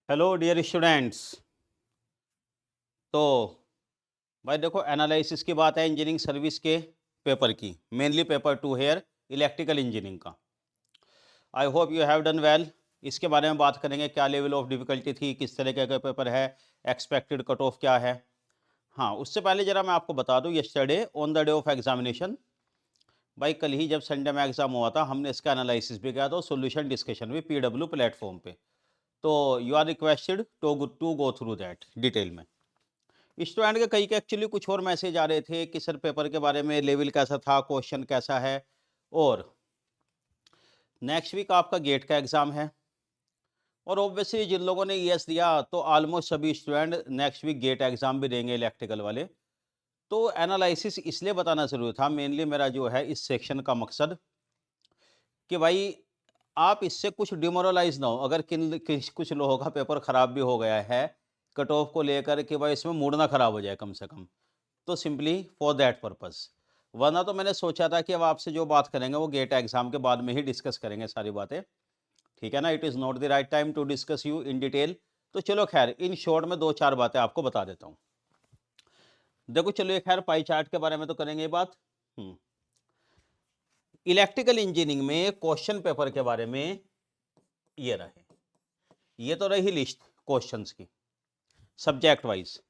Hello dear students. तो भाई देखो, एनालिसिस की बात है इंजीनियरिंग सर्विस के पेपर की, mainly paper 2 here electrical engineering का। I hope you have done well. इसके बारे में बात करेंगे, क्या लेवल ऑफ डिफिकल्टी थी, किस तरह का पेपर है, एक्सपेक्टेड कट ऑफ क्या है। हाँ, उससे पहले जरा मैं आपको बता दूं, yesterday on the day of examination, भाई कल ही जब संडे में एग्जाम हुआ था, हमने इसका एनालिसिस भी किया था, सोल्यूशन डिस्कशन भी PW प्लेटफॉर्म पे। तो you are requested to go through that detail में। स्टूडेंट के कई के एक्चुअली कुछ और मैसेज आ रहे थे कि सर पेपर के बारे में, लेवल कैसा था, क्वेश्चन कैसा है। और नेक्स्ट वीक आपका गेट का एग्जाम है, और ऑब्वियसली जिन लोगों ने यस दिया तो ऑलमोस्ट सभी student next week GATE exam भी देंगे इलेक्ट्रिकल वाले। तो एनालिसिस इसलिए बताना जरूरी था, मेनली मेरा जो है इस सेक्शन का मकसद कि भाई आप इससे कुछ डिमोरलाइज ना हो। अगर कुछ लोगों का पेपर खराब भी हो गया है कट ऑफ को लेकर, कि भाई इसमें मूड ना खराब हो जाए कम से कम, तो सिंपली फॉर दैट पर्पस। वरना तो मैंने सोचा था कि अब आपसे जो बात करेंगे वो गेट एग्जाम के बाद में ही डिस्कस करेंगे सारी बातें। ठीक है ना, it is not the right time to discuss you in detail. तो चलो खैर, इन शॉर्ट में दो चार बातें आपको बता देता हूँ। देखो चलिए, खैर पाई चार्ट के बारे में तो करेंगे ये बात। इलेक्ट्रिकल इंजीनियरिंग में क्वेश्चन पेपर के बारे में ये रहे, ये तो रही लिस्ट क्वेश्चंस की सब्जेक्ट वाइज।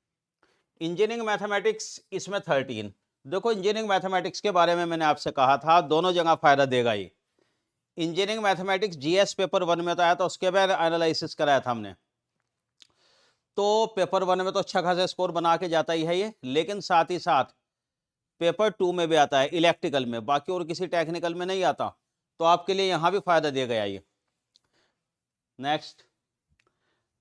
इंजीनियरिंग मैथमेटिक्स इसमें 13। देखो, इंजीनियरिंग मैथमेटिक्स के बारे में मैंने आपसे कहा था दोनों जगह फायदा देगा ये। इंजीनियरिंग मैथमेटिक्स जीएस पेपर 1 में तो आया था, उसके बाद एनालिसिस कराया था हमने। तो पेपर 1 में तो अच्छा खासा स्कोर बना के जाता ही है ये, लेकिन साथ ही साथ पेपर 2 में भी आता है इलेक्ट्रिकल में, बाकी और किसी टेक्निकल में नहीं आता। तो आपके लिए यहां भी फायदा दे गया ये। नेक्स्ट,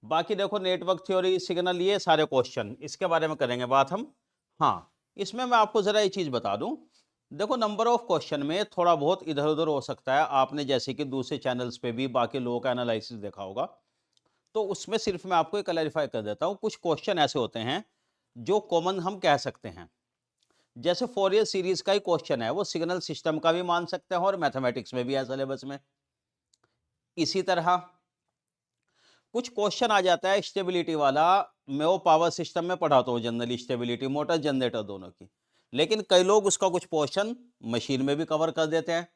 बाकी देखो नेटवर्क थ्योरी, सिग्नल, ये सारे क्वेश्चन इसके बारे में करेंगे बात हम। हाँ, इसमें मैं आपको जरा ये चीज बता दूं। देखो, नंबर ऑफ क्वेश्चन में थोड़ा बहुत इधर उधर हो सकता है, आपने जैसे कि दूसरे चैनल्स पे भी बाकी लोगों का एनालिसिस देखा होगा। तो उसमें सिर्फ मैं आपको क्लैरिफाई कर देता हूं, कुछ क्वेश्चन ऐसे होते हैं जो कॉमन हम कह सकते हैं। जैसे फोरियर सीरीज का ही क्वेश्चन है, वो सिग्नल सिस्टम का भी मान सकते हैं और मैथमेटिक्स में भी है सिलेबस में। इसी तरह कुछ क्वेश्चन आ जाता है स्टेबिलिटी वाला, मैं वो पावर सिस्टम में पढ़ाता हूँ जनरली, स्टेबिलिटी मोटर जनरेटर दोनों की। लेकिन कई लोग उसका कुछ पोर्शन मशीन में भी कवर कर देते हैं,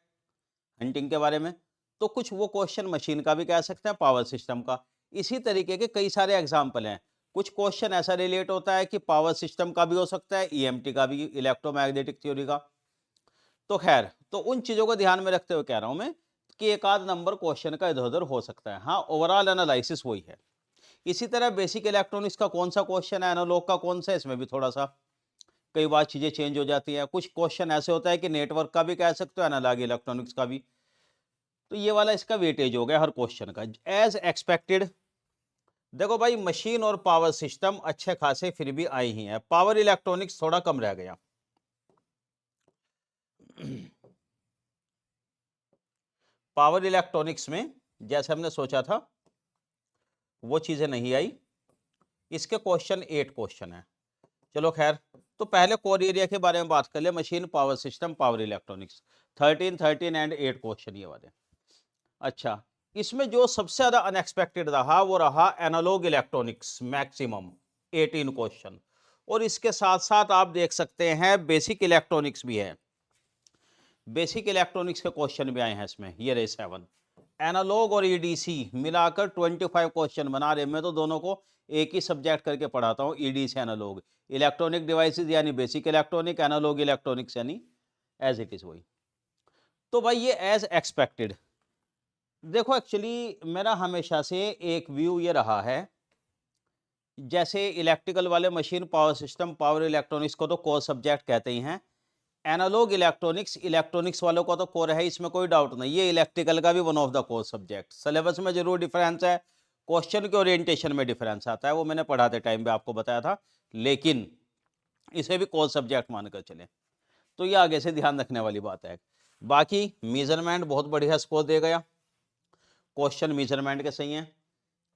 हंटिंग के बारे में। तो कुछ वो क्वेश्चन मशीन का भी कह सकते हैं, पावर सिस्टम का। इसी तरीके के कई सारे एग्जाम्पल हैं। कुछ क्वेश्चन ऐसा रिलेट होता है कि पावर सिस्टम का भी हो सकता है, ईएमटी का भी, इलेक्ट्रोमैग्नेटिक थ्योरी का। तो खैर, तो उन चीजों को ध्यान में रखते हुए कह रहा हूं मैं कि एक आध नंबर क्वेश्चन का इधर उधर हो सकता है। हाँ, ओवरऑल एनालिसिस वही है। इसी तरह बेसिक इलेक्ट्रॉनिक्स का कौन सा क्वेश्चन है, एनालॉग का कौन सा है, इसमें भी थोड़ा सा कई बार चीजें चेंज हो जाती है। कुछ क्वेश्चन ऐसे होता है कि नेटवर्क का भी कह सकते हो, एनालॉग इलेक्ट्रॉनिक्स का भी। तो ये वाला इसका वेटेज हो गया हर क्वेश्चन का एज एक्सपेक्टेड। देखो भाई, मशीन और पावर सिस्टम अच्छे खासे फिर भी आई ही है, पावर इलेक्ट्रॉनिक्स थोड़ा कम रह गया। पावर इलेक्ट्रॉनिक्स में जैसे हमने सोचा था वो चीजें नहीं आई। इसके क्वेश्चन 8 क्वेश्चन है। चलो खैर, तो पहले कोर एरिया के बारे में बात कर ले, machine, power system, power electronics. 13 and 8 question ये वाले। अच्छा, इसमें जो सबसे ज्यादा अनएक्सपेक्टेड रहा वो रहा एनालॉग इलेक्ट्रॉनिक्स, मैक्सिमम 18 क्वेश्चन। और इसके साथ साथ आप देख सकते हैं बेसिक इलेक्ट्रॉनिक्स भी है, बेसिक इलेक्ट्रॉनिक्स के क्वेश्चन भी आए हैं इसमें, ये रहे 7। एनालॉग और ईडीसी मिलाकर 25 क्वेश्चन बना रहे। मैं तो दोनों को एक ही सब्जेक्ट करके पढ़ाता हूँ, ईडीसी एनालॉग, इलेक्ट्रॉनिक डिवाइसेस यानी बेसिक इलेक्ट्रॉनिक, एनालॉग इलेक्ट्रॉनिक्स यानी एज इट इज वही। तो भाई ये एज एक्सपेक्टेड। देखो एक्चुअली मेरा हमेशा से एक व्यू ये रहा है, जैसे इलेक्ट्रिकल वाले machine, power system, power electronics को तो कोर सब्जेक्ट कहते ही हैं। एनालॉग इलेक्ट्रॉनिक्स, इलेक्ट्रॉनिक्स वालों का तो कोर है, इसमें कोई डाउट नहीं। ये इलेक्ट्रिकल का भी one of the core subject. Syllabus में जरूर डिफरेंस है, क्वेश्चन के ओरिएंटेशन में डिफरेंस आता है, वो मैंने पढ़ाते टाइम पे आपको बताया था। लेकिन इसे भी कोर सब्जेक्ट मानकर चले, तो ये आगे से ध्यान रखने वाली बात है। बाकी मेजरमेंट बहुत बढ़िया स्कोर दे गया, क्वेश्चन मेजरमेंट के सही है।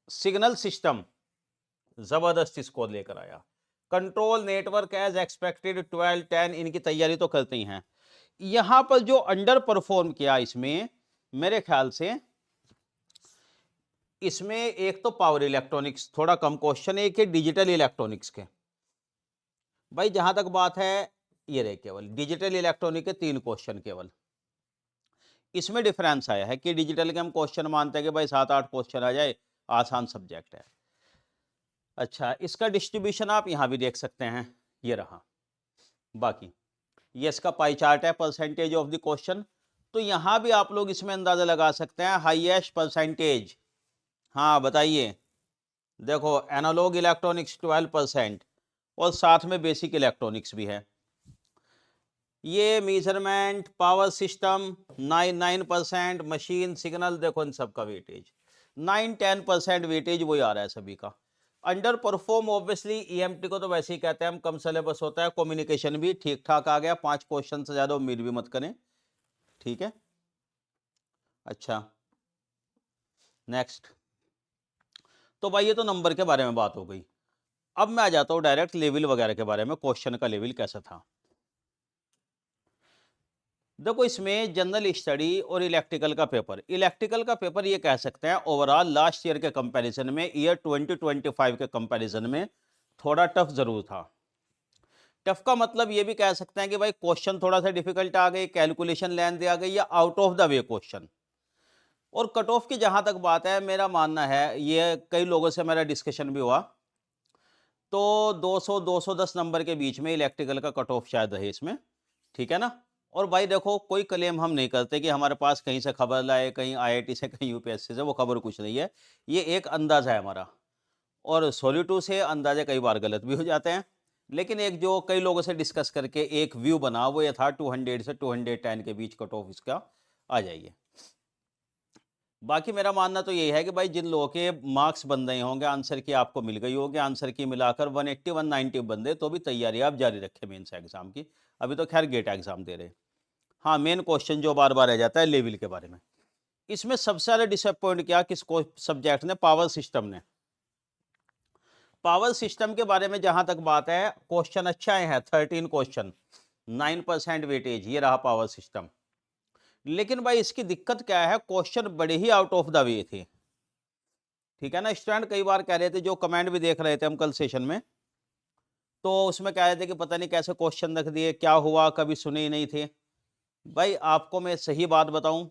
सिग्नल सिस्टम जबरदस्त स्कोर लेकर आया। कंट्रोल नेटवर्क एज एक्सपेक्टेड 12 10, इनकी तैयारी तो करते ही हैं। यहां पर जो अंडर परफॉर्म किया इसमें, मेरे ख्याल से इसमें एक तो पावर इलेक्ट्रॉनिक्स थोड़ा कम क्वेश्चन है, एक है डिजिटल इलेक्ट्रॉनिक्स के। भाई जहां तक बात है, ये रहे केवल डिजिटल इलेक्ट्रॉनिक के 3 क्वेश्चन केवल। इसमें डिफरेंस आया है कि डिजिटल के हम क्वेश्चन मानते हैं कि भाई 7-8 क्वेश्चन आ जाए, आसान सब्जेक्ट है। अच्छा, इसका डिस्ट्रीब्यूशन आप यहां भी देख सकते हैं, ये रहा। बाकी ये इसका पाई चार्ट है, परसेंटेज ऑफ द क्वेश्चन। तो यहां भी आप लोग इसमें अंदाजा लगा सकते हैं, हाईएस्ट परसेंटेज। हाँ बताइए, देखो एनालॉग इलेक्ट्रॉनिक्स 12% और साथ में बेसिक इलेक्ट्रॉनिक्स भी है। ये measurement power system 9% machine signal, देखो इन सबका वेटेज 9-10% वेटेज वही आ रहा है सभी का। अंडर परफॉर्म ऑब्वियसली ईएमटी को तो वैसे ही कहते हैं हम, कम सिलेबस होता है। कम्युनिकेशन भी ठीक ठाक आ गया, 5 क्वेश्चन से ज्यादा उम्मीद भी मत करें, ठीक है। अच्छा नेक्स्ट, तो भाई ये तो नंबर के बारे में बात हो गई। अब मैं आ जाता हूं डायरेक्ट लेवल वगैरह के बारे में, क्वेश्चन का लेवल कैसा था। देखो इसमें जनरल स्टडी और इलेक्ट्रिकल का पेपर, इलेक्ट्रिकल का पेपर ये कह सकते हैं ओवरऑल लास्ट ईयर के कंपैरिजन में, ईयर 2025 के कंपैरिजन में थोड़ा टफ जरूर था। टफ का मतलब ये भी कह सकते हैं कि भाई क्वेश्चन थोड़ा सा डिफिकल्ट आ गई, कैलकुलेशन लेंथ आ गई, या out of the way question. और कट ऑफ की जहां तक बात है, मेरा मानना है, ये कई लोगों से मेरा डिस्कशन भी हुआ, तो 200-210 नंबर के बीच में इलेक्ट्रिकल का कट ऑफ शायद रहे इसमें, ठीक है ना। और भाई देखो कोई क्लेम हम नहीं करते कि हमारे पास कहीं से खबर लाए, कहीं आईआईटी से, कहीं यूपीएससी से, वो खबर कुछ नहीं है, ये एक अंदाजा है हमारा। और सॉलिटू से अंदाजे कई बार गलत भी हो जाते हैं, लेकिन एक जो कई लोगों से डिस्कस करके एक व्यू बना, वो ये था 200 से 210 के बीच कट ऑफ इसका आ जाइए। बाकी मेरा मानना तो यही है कि भाई जिन लोगों के मार्क्स बन रहे होंगे, आंसर की आपको मिल गई होगी, आंसर की मिलाकर 180-190 बंदे, तो भी तैयारी आप जारी रखें मेंस एग्जाम की। अभी तो खैर गेट एग्जाम दे रहे हैं। हाँ, मेन क्वेश्चन जो बार बार रह जाता है लेवल के बारे में। इसमें सबसे ज्यादा डिसअपॉइंट किया किस सब्जेक्ट ने, पावर सिस्टम ने। पावर सिस्टम के बारे में जहां तक बात है, क्वेश्चन अच्छा है, 13 क्वेश्चन, 9% वेटेज, ये रहा पावर सिस्टम। लेकिन भाई इसकी दिक्कत क्या है, क्वेश्चन बड़े ही आउट ऑफ द वे थे, ठीक है ना। स्टूडेंट कई बार कह रहे थे, जो कमेंट भी देख रहे थे हम कल सेशन में, तो उसमें कह रहे थे कि पता नहीं कैसे क्वेश्चन रख दिए, क्या हुआ, कभी सुने ही नहीं थे। भाई आपको मैं सही बात बताऊं,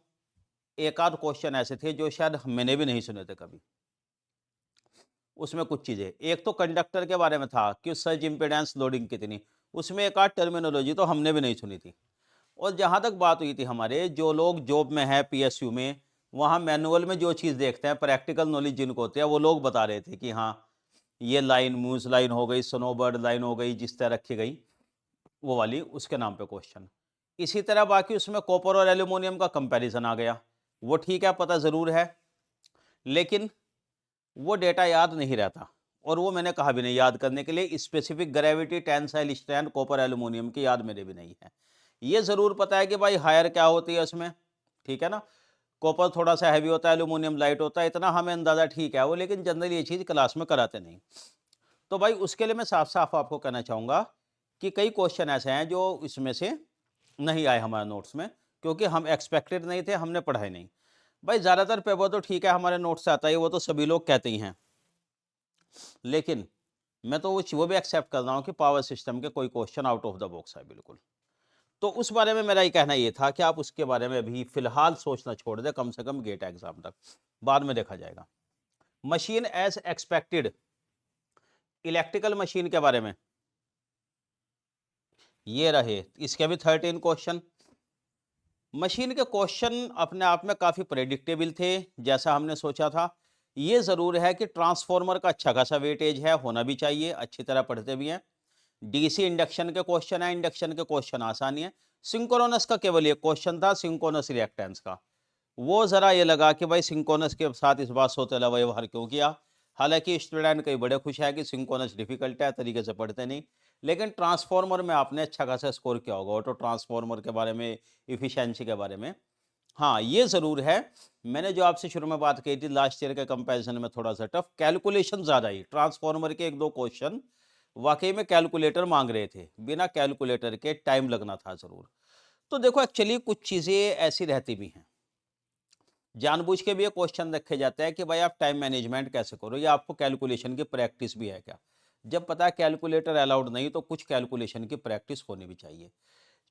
एक आध क्वेश्चन ऐसे थे जो शायद मैंने भी नहीं सुने थे कभी। उसमें कुछ चीजें, एक तो कंडक्टर के बारे में था कि सर्ज इंपेडेंस लोडिंग कितनी, उसमें एक आध टर्मिनोलॉजी तो हमने भी नहीं सुनी थी। और जहां तक बात हुई थी, हमारे जो लोग जॉब में है पीएसयू में, वहां मैनुअल में जो चीज देखते हैं, प्रैक्टिकल नॉलेज जिनको होती है, वो लोग बता रहे थे कि हाँ ये लाइन मूस लाइन हो गई, स्नोबर्ड लाइन हो गई, जिस तरह रखी गई वो वाली, उसके नाम पे क्वेश्चन। इसी तरह बाकी उसमें कॉपर और एल्यूमिनियम का कंपैरिजन आ गया, वो ठीक है, पता जरूर है, लेकिन वो डेटा याद नहीं रहता। और वो मैंने कहा भी नहीं याद करने के लिए, specific gravity, tensile strength, copper aluminium की याद मेरे भी नहीं है। ये जरूर पता है कि भाई हायर क्या होती है उसमें, ठीक है ना। कॉपर थोड़ा सा हैवी होता है, एल्यूमिनियम लाइट होता है, इतना हमें अंदाजा ठीक है वो, लेकिन जनरली ये चीज क्लास में कराते नहीं। तो भाई उसके लिए मैं साफ साफ आपको कहना चाहूंगा कि कई क्वेश्चन ऐसे हैं जो इसमें से नहीं आए हमारे नोट्स में, क्योंकि हम एक्सपेक्टेड नहीं थे, हमने पढ़ाई नहीं। भाई ज्यादातर पेपर तो ठीक है हमारे नोट्स से आता है, वो तो सभी लोग कहते ही हैं, लेकिन मैं तो वो भी एक्सेप्ट कर रहा हूं कि पावर सिस्टम के कोई question out of the box है बिल्कुल। तो उस बारे में मेरा ये कहना ये था कि आप उसके बारे में अभी फिलहाल सोचना छोड़ दें, कम से कम गेट एग्जाम तक, बाद में देखा जाएगा। Machine as expected, electrical machine के बारे में ये रहे, इसके भी 13 क्वेश्चन। मशीन के क्वेश्चन अपने आप में काफी प्रेडिक्टेबल थे, जैसा हमने सोचा था। ये जरूर है कि ट्रांसफॉर्मर का अच्छा खासा वेटेज है, होना भी चाहिए, अच्छी तरह पढ़ते भी हैं। डीसी इंडक्शन के क्वेश्चन है, इंडक्शन के क्वेश्चन आसानी है। सिंक्रोनस का केवल एक क्वेश्चन था, सिंक्रोनस रिएक्टेंस का, वो जरा ये लगा कि भाई सिंक्रोनस के साथ इस बात सोतेला व्यवहार क्यों किया। हालांकि स्टूडेंट कई बड़े खुश है कि सिंक्रोनस डिफिकल्ट है, तरीके से पढ़ते नहीं, लेकिन ट्रांसफॉर्मर में आपने अच्छा खासा स्कोर किया होगा, ऑटो ट्रांसफॉर्मर के बारे में, इफिशियंसी के बारे में। हाँ ये जरूर है, मैंने जो आपसे शुरू में बात कही थी, लास्ट ईयर के कंपैरिजन में थोड़ा सा टफ, कैलकुलेशन ज्यादा ही, ट्रांसफॉर्मर के एक दो क्वेश्चन वाकई में कैलकुलेटर मांग रहे थे, बिना कैलकुलेटर के टाइम लगना था जरूर। तो देखो एक्चुअली कुछ चीजें ऐसी रहती भी हैं, जानबूझ के भी ये क्वेश्चन रखे जाते हैं कि भाई आप टाइम मैनेजमेंट कैसे करो, या आपको कैलकुलेशन की प्रैक्टिस भी है क्या। जब पता है कैलकुलेटर अलाउड नहीं, तो कुछ कैलकुलेशन की प्रैक्टिस होनी भी चाहिए।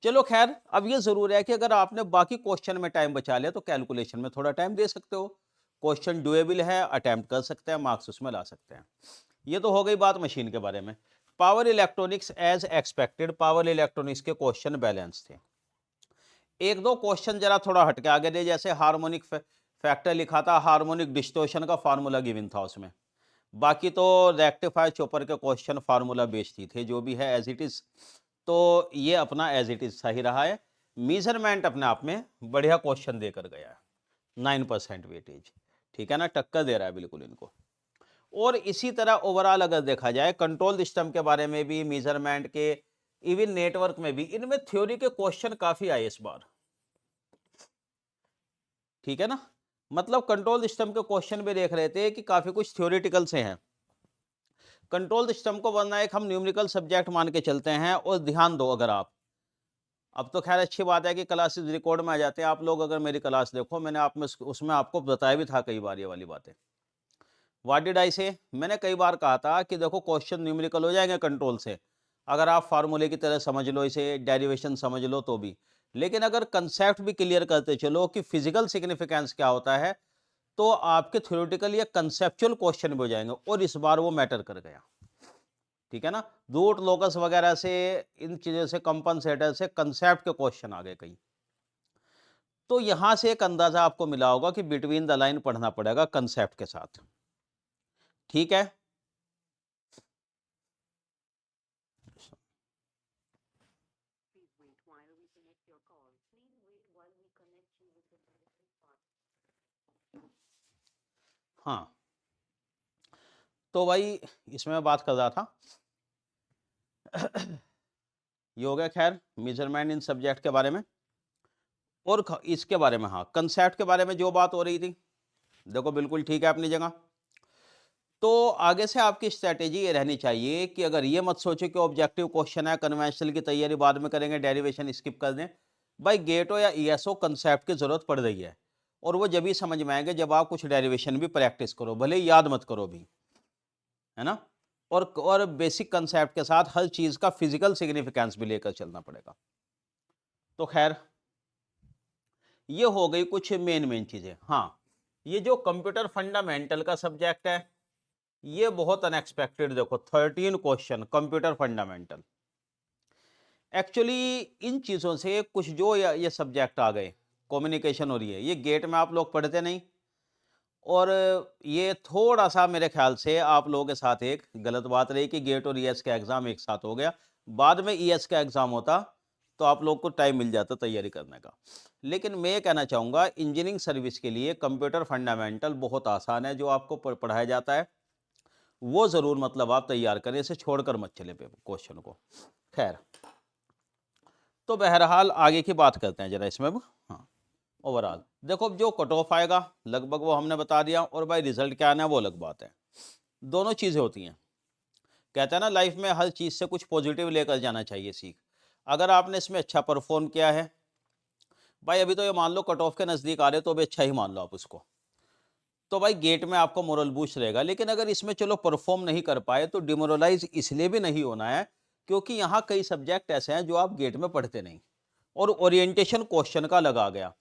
चलो खैर, अब ये जरूर है कि अगर आपने बाकी क्वेश्चन में टाइम बचा लिया, तो कैलकुलेशन में थोड़ा टाइम दे सकते हो। क्वेश्चन डुएबल है, अटेम्प्ट कर सकते हैं, मार्क्स उसमें ला सकते हैं। ये तो हो गई बात मशीन के बारे में। Power electronics as expected, power electronics के क्वेश्चन बैलेंस थे। एक दो क्वेश्चन जरा थोड़ा हटके आगे दे, जैसे हार्मोनिक फैक्टर लिखा था, हार्मोनिक डिस्टोर्शन का फार्मूला गिवन था उसमें। बाकी तो रेक्टिफायर चॉपर के क्वेश्चन फार्मूला बेस्ड ही थे, जो भी है एज इट इज। तो ये अपना एज इट इज सही रहा है। मेजरमेंट अपने आप में बढ़िया क्वेश्चन देकर गया है, 9% वेटेज, ठीक है ना, टक्कर दे रहा है बिल्कुल इनको। और इसी तरह ओवरऑल अगर देखा जाए कंट्रोल सिस्टम के बारे में भी, मेजरमेंट के, इवन नेटवर्क में भी, इनमें थ्योरी के क्वेश्चन काफी आए इस बार, ठीक है ना। मतलब कंट्रोल सिस्टम के क्वेश्चन भी देख रहे थे कि काफी कुछ थ्योरेटिकल से हैं कंट्रोल सिस्टम को, वरना एक हम न्यूमेरिकल सब्जेक्ट मान के चलते हैं। और ध्यान दो, अगर आप, अब तो खैर अच्छी बात है कि क्लासेस रिकॉर्ड में आ जाते हैं, आप लोग अगर मेरी क्लास देखो, मैंने आप में उसमें आपको बताया भी था कई बार ये वाली बातें। व्हाट डिड आई से, मैंने कई बार कहा था कि देखो क्वेश्चन न्यूमेरिकल हो जाएंगे कंट्रोल से, अगर आप फार्मूले की तरह समझ लो इसे, डेरिवेशन समझ लो तो भी। लेकिन अगर कंसेप्ट भी क्लियर करते चलो कि फिजिकल सिग्निफिकेंस क्या होता है, तो आपके थ्योरेटिकल या कंसेप्चुअल क्वेश्चन भी हो जाएंगे। और इस बार वो मैटर कर गया, ठीक है ना। रूट लोकस वगैरह से, इन चीजों से, कंपनसेटर से कंसेप्ट के क्वेश्चन आ गए कई। तो यहां से एक अंदाजा आपको मिला होगा कि बिटवीन द लाइन पढ़ना पड़ेगा कंसेप्ट के साथ, ठीक है। हाँ, तो भाई इसमें मैं बात कर रहा था ये हो गया खैर मेजरमेंट इन सब्जेक्ट के बारे में। और इसके बारे में, हाँ, कंसेप्ट के बारे में जो बात हो रही थी, देखो बिल्कुल ठीक है अपनी जगह। तो आगे से आपकी स्ट्रेटेजी ये रहनी चाहिए कि अगर ये मत सोचो कि ऑब्जेक्टिव क्वेश्चन है, कन्वेंशनल की तैयारी बाद में करेंगे, डेरिवेशन स्किप कर दें। भाई गेटो या ईएसओ कंसेप्ट की जरूरत पड़ रही है, और वो जब ही समझ में आएंगे जब आप कुछ डेरिवेशन भी प्रैक्टिस करो, भले ही याद मत करो भी, है ना। और बेसिक कंसेप्ट के साथ हर चीज का फिजिकल सिग्निफिकेंस भी लेकर चलना पड़ेगा। तो खैर ये हो गई कुछ मेन चीजें। हाँ, ये जो कंप्यूटर फंडामेंटल का सब्जेक्ट है, ये बहुत अनएक्सपेक्टेड, देखो 13 question computer fundamental. Actually in चीजों से कुछ जो ये सब्जेक्ट आ गए, कम्युनिकेशन हो रही है, ये गेट में आप लोग पढ़ते नहीं। और ये थोड़ा सा मेरे ख्याल से आप लोगों के साथ एक गलत बात रही कि गेट और ईएस का एग्जाम एक साथ हो गया, बाद में ईएस का एग्जाम होता तो आप लोग को टाइम मिल जाता तैयारी करने का। लेकिन मैं ये कहना चाहूँगा, इंजीनियरिंग सर्विस के लिए कंप्यूटर फंडामेंटल बहुत आसान है, जो आपको पढ़ाया जाता है वो ज़रूर मतलब आप तैयार करें, इसे छोड़कर मत चले क्वेश्चन को। खैर, तो बहरहाल आगे की बात करते हैं जरा इसमें अब। हाँ, ओवरऑल देखो, अब जो कट ऑफ आएगा लगभग वो हमने बता दिया, और भाई रिजल्ट क्या आना है वो अलग बात है। दोनों चीज़ें होती हैं, कहते हैं ना लाइफ में हर चीज़ से कुछ पॉजिटिव लेकर जाना चाहिए सीख। अगर आपने इसमें अच्छा परफॉर्म किया है, भाई अभी तो ये मान लो कट ऑफ के नज़दीक आ रहे, तो अभी अच्छा ही मान लो आप उसको, तो भाई गेट में आपको मोरल बूस्ट रहेगा। लेकिन अगर इसमें चलो परफॉर्म नहीं कर पाए, तो डिमोरलाइज इसलिए भी नहीं होना है क्योंकि यहाँ कई सब्जेक्ट ऐसे हैं जो आप गेट में पढ़ते नहीं, और ओरिएंटेशन क्वेश्चन का लगा गया।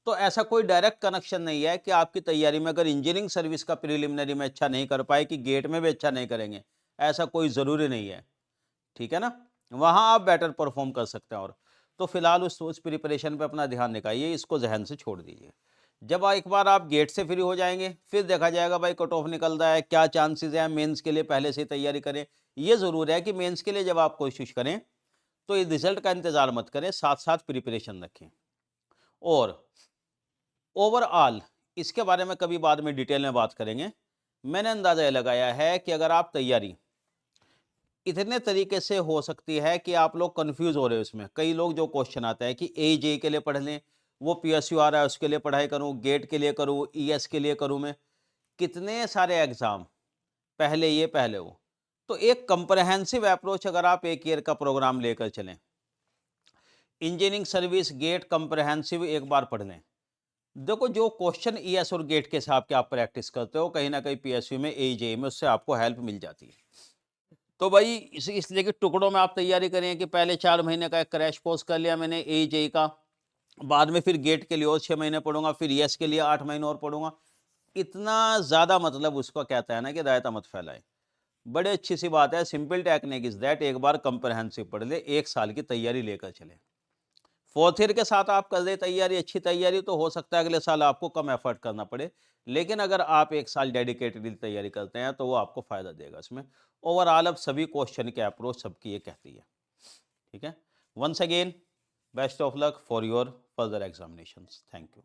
तो ऐसा कोई डायरेक्ट कनेक्शन नहीं है कि आपकी तैयारी में अगर इंजीनियरिंग सर्विस का प्रिलिमिनरी में अच्छा नहीं कर पाए कि गेट में भी अच्छा नहीं करेंगे, ऐसा कोई ज़रूरी नहीं है, ठीक है ना। वहाँ आप बेटर परफॉर्म कर सकते हैं। और तो फिलहाल उस प्रिपरेशन पे अपना ध्यान निकालिए, इसको जहन से छोड़ दीजिए। जब एक बार आप गेट से फ्री हो जाएंगे, फिर देखा जाएगा भाई कट ऑफ निकल रहा है, क्या चांसेस है, मेंस के लिए पहले से तैयारी करें। ये ज़रूर है कि मेंस के लिए जब आप कोशिश करें, तो ये रिजल्ट का इंतजार मत करें, साथ साथ प्रिपरेशन रखें। और ओवरऑल इसके बारे में कभी बाद में डिटेल में बात करेंगे। मैंने अंदाजा ये लगाया है कि अगर आप तैयारी इतने तरीके से हो सकती है कि आप लोग कंफ्यूज हो रहे हो इसमें, कई लोग जो क्वेश्चन आता है कि ए के लिए पढ़ लें, वो पीएसयू आ रहा है उसके लिए पढ़ाई करूं, गेट के लिए करूं, ईएस के लिए करूं, मैं कितने सारे एग्जाम, पहले ये पहले वो। तो एक कंप्रहेंसिव अप्रोच अगर आप एक ईयर का प्रोग्राम लेकर चलें, इंजीनियरिंग सर्विस गेट कंप्रहेंसिव एक बार पढ़ लें, देखो जो क्वेश्चन ईएस और गेट के हिसाब के आप प्रैक्टिस करते हो कहीं ना कहीं पीएसयू में एजे में उससे आपको हेल्प मिल जाती है। तो भाई इसलिए कि टुकड़ों में आप तैयारी करें कि पहले 4 महीने का एक क्रैश कोर्स कर लिया मैंने एजे का, बाद में फिर गेट के लिए और 6 महीने पढ़ूंगा, फिर ईएस के लिए 8 महीने और पढ़ूंगा। इतना ज्यादा मतलब उसको कहता है ना कि रायता मत फैलाए। बड़े अच्छी सी बात है, सिंपल टेक्निक इज दैट, एक बार कंप्रहेंसिव पढ़ ले, 1 साल की तैयारी लेकर चले। फोर्थ ईयर के साथ आप कर दे तैयारी, अच्छी तैयारी, तो हो सकता है अगले साल आपको कम एफर्ट करना पड़े। लेकिन अगर आप 1 साल डेडिकेटेडली तैयारी करते हैं तो वो आपको फायदा देगा इसमें। ओवरऑल अब सभी क्वेश्चन के अप्रोच सबकी ये कहती है। ठीक है, once again best of luck for your further examinations. Thank you.